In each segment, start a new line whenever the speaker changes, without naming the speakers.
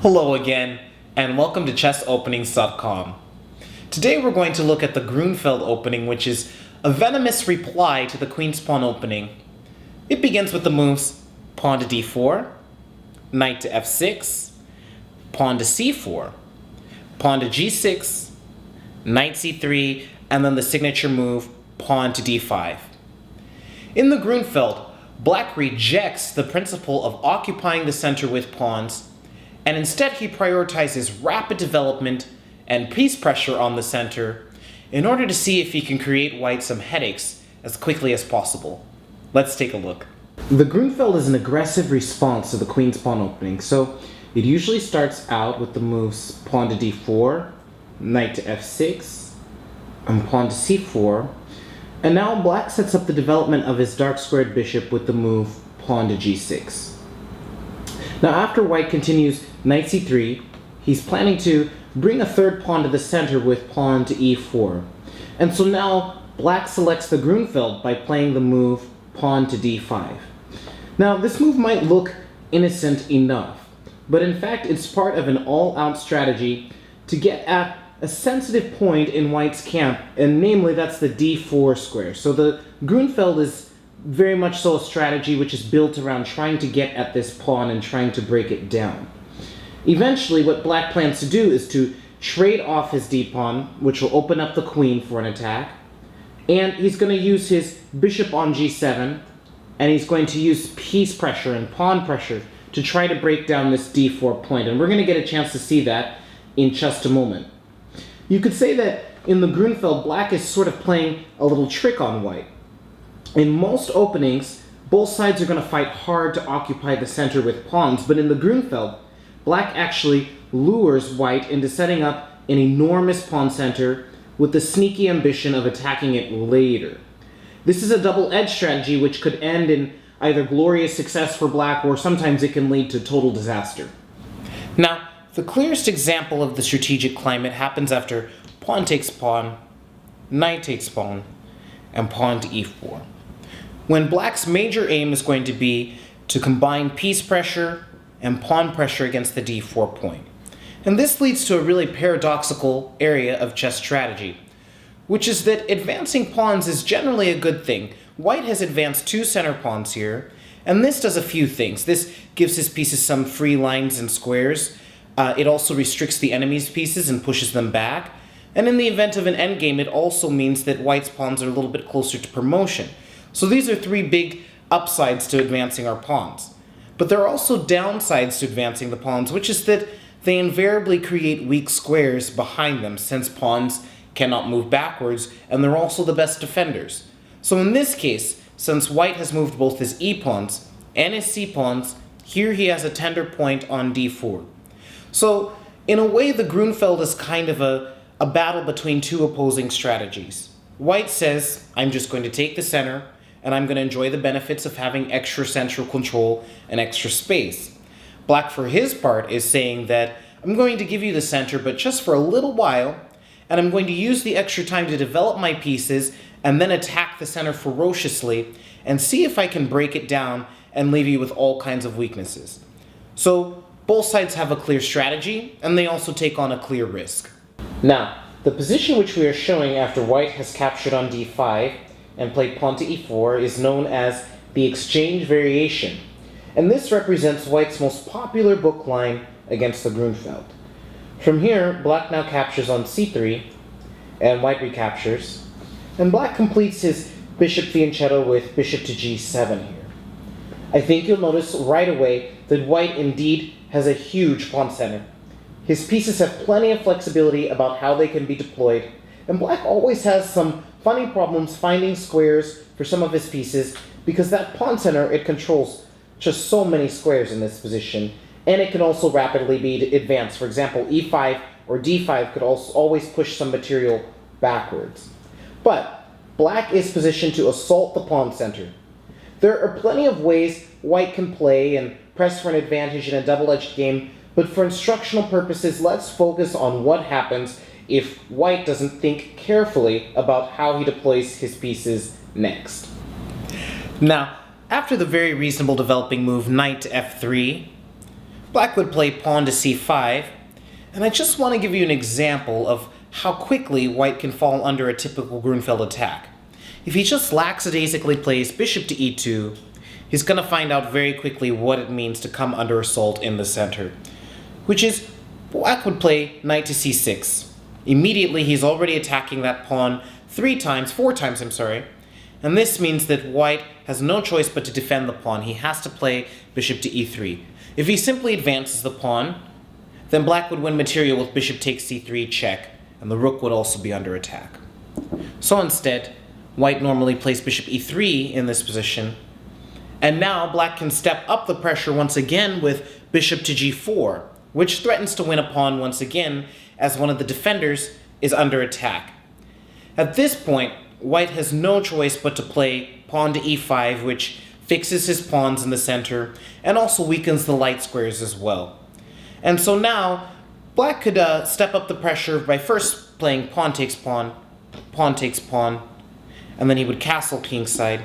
Hello again, and welcome to chessopenings.com. Today we're going to look at the Grunfeld opening, which is a venomous reply to the queen's pawn opening. It begins with the moves pawn to d4, knight to f6, pawn to c4, pawn to g6, knight c3, and then the signature move pawn to d5. In the Grunfeld, Black rejects the principle of occupying the center with pawns, and instead he prioritizes rapid development and piece pressure on the center in order to see if he can create White some headaches as quickly as possible. Let's take a look. The Grunfeld is an aggressive response to the queen's pawn opening, so it usually starts out with the moves pawn to d4, knight to f6, and pawn to c4, and now Black sets up the development of his dark squared bishop with the move pawn to g6. Now after White continues knight c3, he's planning to bring a third pawn to the center with pawn to e4. And so now Black selects the Grunfeld by playing the move pawn to d5. Now this move might look innocent enough, but in fact it's part of an all-out strategy to get at a sensitive point in White's camp, and namely that's the d4 square. So the Grunfeld is very much so a strategy which is built around trying to get at this pawn and trying to break it down. Eventually, what Black plans to do is to trade off his d-pawn, which will open up the queen for an attack, and he's going to use his bishop on g7, and he's going to use piece pressure and pawn pressure to try to break down this d4 point, and we're going to get a chance to see that in just a moment. You could say that in the Grunfeld, Black is sort of playing a little trick on White. In most openings, both sides are going to fight hard to occupy the center with pawns, but in the Grunfeld, Black actually lures White into setting up an enormous pawn center with the sneaky ambition of attacking it later. This is a double-edged strategy which could end in either glorious success for Black, or sometimes it can lead to total disaster. Now, the clearest example of the strategic climate happens after pawn takes pawn, knight takes pawn, and pawn to e4. When Black's major aim is going to be to combine piece pressure and pawn pressure against the d4 point. And this leads to a really paradoxical area of chess strategy, which is that advancing pawns is generally a good thing. White has advanced two center pawns here, and this does a few things. This gives his pieces some free lines and squares. It also restricts the enemy's pieces and pushes them back. And in the event of an endgame, it also means that White's pawns are a little bit closer to promotion. So these are three big upsides to advancing our pawns. But there are also downsides to advancing the pawns, which is that they invariably create weak squares behind them, since pawns cannot move backwards, and they're also the best defenders. So in this case, since White has moved both his e-pawns and his c-pawns, here he has a tender point on d4. So in a way, the Grunfeld is kind of a battle between two opposing strategies. White says, I'm just going to take the center, and I'm going to enjoy the benefits of having extra central control and extra space. Black, for his part, is saying that I'm going to give you the center, but just for a little while, and I'm going to use the extra time to develop my pieces and then attack the center ferociously and see if I can break it down and leave you with all kinds of weaknesses. So both sides have a clear strategy, and they also take on a clear risk. Now, the position which we are showing after White has captured on d5 and played pawn to e4 is known as the exchange variation, and this represents White's most popular book line against the Grunfeld. From here, Black now captures on c3, and White recaptures, and Black completes his bishop fianchetto with bishop to g7 here. I think you'll notice right away that White indeed has a huge pawn center. His pieces have plenty of flexibility about how they can be deployed, and Black always has some funny problems finding squares for some of his pieces, because that pawn center, it controls just so many squares in this position, and it can also rapidly be advanced. For example, e5 or d5 could also always push some material backwards. But Black is positioned to assault the pawn center. There are plenty of ways White can play and press for an advantage in a double-edged game, but for instructional purposes, let's focus on what happens if White doesn't think carefully about how he deploys his pieces next. Now, after the very reasonable developing move knight to f3, Black would play pawn to c5, and I just want to give you an example of how quickly white can fall under a typical Grunfeld attack. If he just lackadaisically plays bishop to e2, he's going to find out very quickly what it means to come under assault in the center, which is black would play knight to c6. Immediately he's already attacking that pawn four times, and this means that white has no choice but to defend the pawn. He has to play bishop to e3. If he simply advances the pawn, then black would win material with bishop takes c3 check, and the rook would also be under attack. So instead, white normally plays bishop e3 in this position, and now black can step up the pressure once again with bishop to g4, which threatens to win a pawn once again as one of the defenders is under attack. At this point, white has no choice but to play pawn to e5, which fixes his pawns in the center and also weakens the light squares as well. And so now, black could step up the pressure by first playing pawn takes pawn, and then he would castles kingside,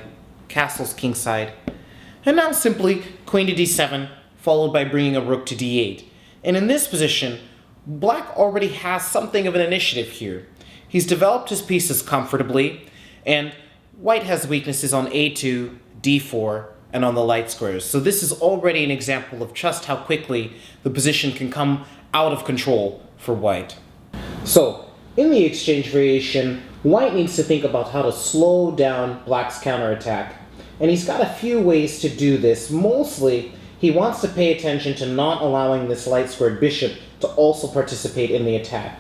and now simply queen to d7, followed by bringing a rook to d8. And in this position, black already has something of an initiative here. He's developed his pieces comfortably, and white has weaknesses on a2, d4, and on the light squares. So this is already an example of just how quickly the position can come out of control for white. So, in the exchange variation, white needs to think about how to slow down black's counterattack. And he's got a few ways to do this. Mostly, he wants to pay attention to not allowing this light-squared bishop to also participate in the attack.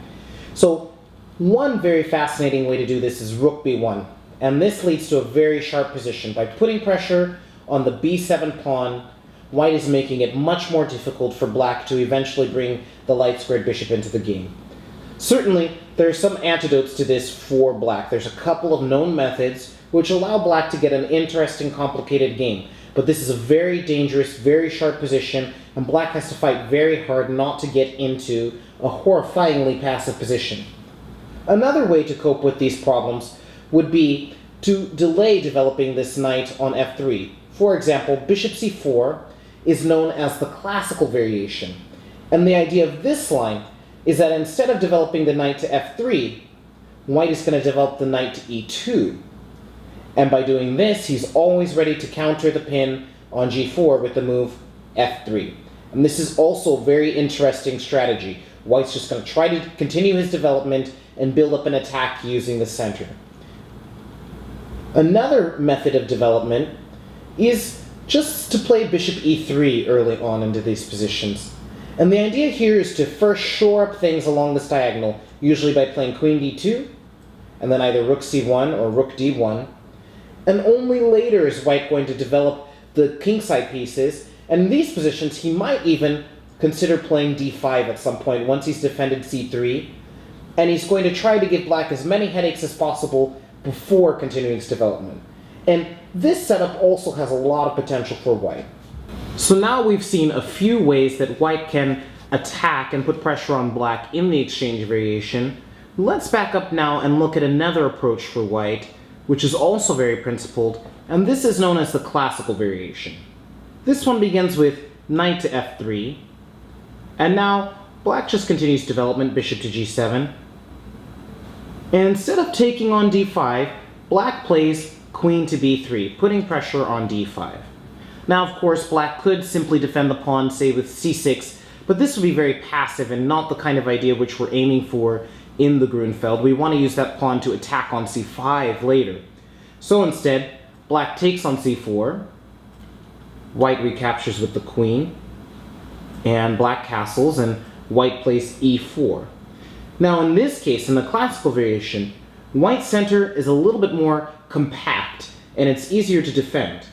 So, one very fascinating way to do this is rook b1. And this leads to a very sharp position. By putting pressure on the b7 pawn, white is making it much more difficult for black to eventually bring the light-squared bishop into the game. Certainly, there are some antidotes to this for black. There's a couple of known methods which allow black to get an interesting, complicated game. But this is a very dangerous, very sharp position, and black has to fight very hard not to get into a horrifyingly passive position. Another way to cope with these problems would be to delay developing this knight on f3. For example, bishop c4 is known as the classical variation. And the idea of this line is that instead of developing the knight to f3, white is going to develop the knight to e2. And by doing this, he's always ready to counter the pin on g4 with the move f3. And this is also a very interesting strategy. White's just going to try to continue his development and build up an attack using the center. Another method of development is just to play bishop e3 early on into these positions. And the idea here is to first shore up things along this diagonal, usually by playing queen d2, and then either rook c1 or rook d1. And only later is white going to develop the kingside pieces, and in these positions he might even consider playing d5 at some point once he's defended c3, and he's going to try to give black as many headaches as possible before continuing his development. And this setup also has a lot of potential for white. So now we've seen a few ways that white can attack and put pressure on black in the exchange variation. Let's back up now and look at another approach for white, which is also very principled, and this is known as the classical variation. This one begins with knight to f3, and now black just continues development, bishop to g7. And instead of taking on d5, black plays queen to b3, putting pressure on d5. Now, of course, black could simply defend the pawn, say with c6, but this would be very passive and not the kind of idea which we're aiming for in the Grunfeld. We want to use that pawn to attack on c5 later. So instead, black takes on c4, white recaptures with the queen, and black castles, and white plays e4. Now in this case, in the classical variation, white's center is a little bit more compact, and it's easier to defend.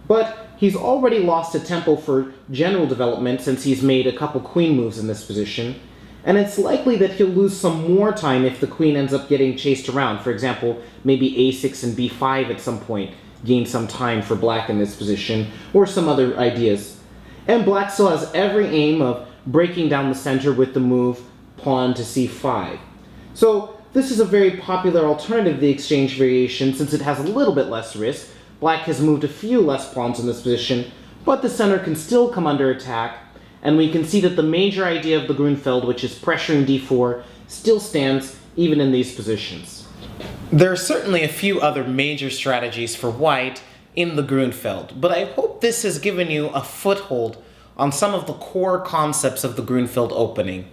But he's already lost a tempo for general development since he's made a couple queen moves in this position, and it's likely that he'll lose some more time if the queen ends up getting chased around. For example, maybe a6 and b5 at some point gain some time for black in this position, or some other ideas. And black still has every aim of breaking down the center with the move pawn to c5. So this is a very popular alternative to the exchange variation since it has a little bit less risk. Black has moved a few less pawns in this position, but the center can still come under attack, and we can see that the major idea of the Grunfeld, which is pressuring d4, still stands even in these positions. There are certainly a few other major strategies for white in the Grunfeld, but I hope this has given you a foothold on some of the core concepts of the Grunfeld opening.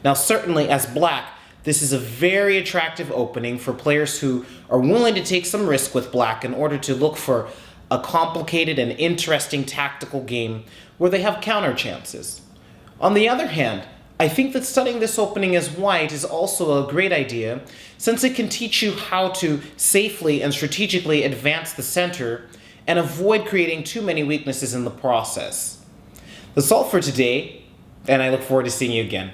Now certainly as black, this is a very attractive opening for players who are willing to take some risk with black in order to look for a complicated and interesting tactical game where they have counter chances. On the other hand, I think that studying this opening as white is also a great idea, since it can teach you how to safely and strategically advance the center and avoid creating too many weaknesses in the process. That's all for today, and I look forward to seeing you again.